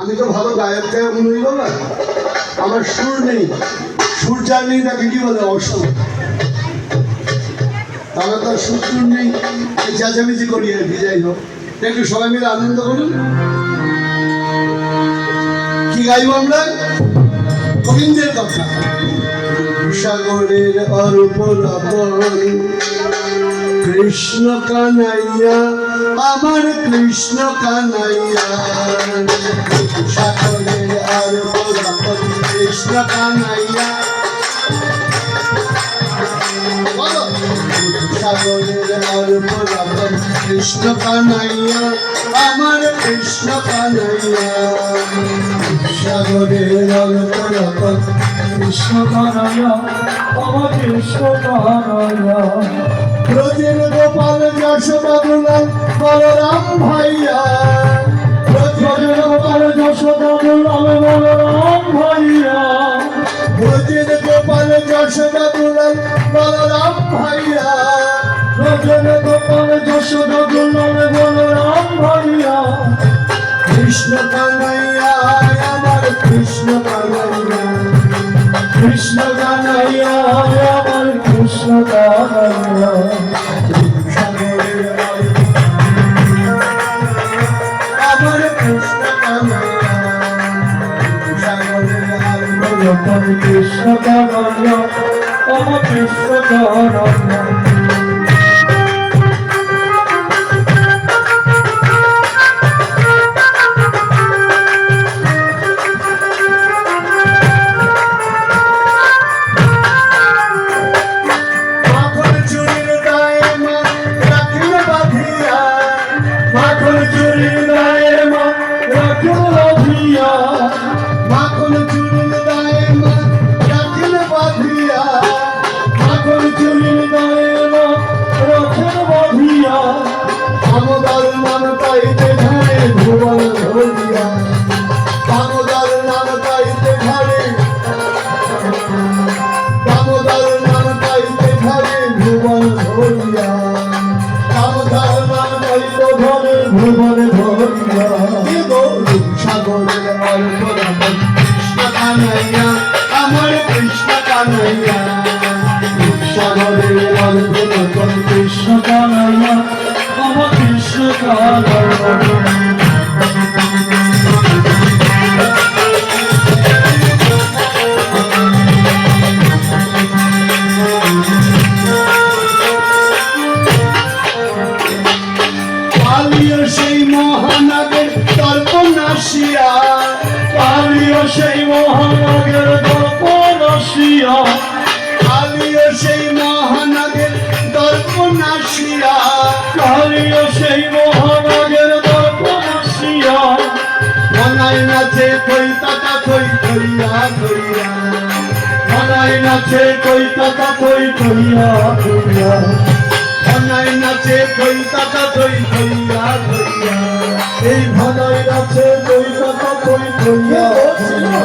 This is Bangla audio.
আমি তো ভালো গায়ক গায়ক নই বাবা, আমার সুর নেই, সুর যার নেই তাকে কি বলে অসুর। তাহলে তার সুর টুর নেই, চেঁচামেচি করি আর কি। যাই হোক, একটু সবাই মিলে আনন্দ করুন। কি গাইব আমরা? গোবিন্দের কথা। সাগরের অরূপ রতন কৃষ্ণ কানাইয়া, আমার কৃষ্ণ কানাইয়া। সাগরের অরূপ রতন কৃষ্ণ কানাইয়া, সাগরের অরূপ রতন কৃষ্ণ কানাইয়া, আমার কৃষ্ণ কানাইয়া। সাগরের অরূপ রতন কৃষ্ণ কানাইয়া, আমার কৃষ্ণ কানাইয়া। ব্রজের গোপাল যশোদা দুলাল বলরাম ভাইয়া, ব্রজের গোপাল যশোদা দুলাল বলরাম ভাইয়া। ব্রজের গোপাল যশোদা দুলাল বলরাম ভাইয়া, ব্রজের গোপাল যশোদা দুলাল বলরাম ভাইয়া। কৃষ্ণ কানাইয়া, আমার কৃষ্ণ কানাইয়া, কৃষ্ণ কানাইয়া, আমার কৃষ্ণ কানাইয়া। আমার কৃষ্ণ কানাইয়া, আমার কৃষ্ণ কানাইয়া, আমার কৃষ্ণ কানাইয়া। মাখন চুরির গায়ে মা রাখেন বাঁধিয়া, মাখন চুরির গায়ে মা রাখেন বাঁধিয়া। দামোদর নাম পাইতে ঘরে ভুবন ধরিয়া, দামোদর নাম পাইতে ঘরে, দামোদর নাম পাইতে ঘরে ভুবন ধরিয়া, দামোদর নাম পাইতে ঘরে ভুবন ধরিয়া। সাগরের অল্প রতন কৃষ্ণ কানাইয়া, আমার কৃষ্ণ কানাইয়া। সাগরের অল্প রতন কৃষ্ণ কানাইয়া, আমার কৃষ্ণ কানাইয়া। সেই মহানাগের তর্পণাসিয়া, কালিও সেই মহানাগের তর্পণাসিয়া, কালিও সেই মহানাগের তর্পণাসিয়া, কালিও সেই মহানাগের তর্পণাসিয়া। মনায় নাচে কই তাতা কই কইয়া কইয়া, মনায় নাচে কই তাতা কই কইয়া কইয়া, মনায় নাচে কই তাতা কই কইয়া কইয়া। এই ভনায় নাচে কই তাতা কই কইয়া কইয়া।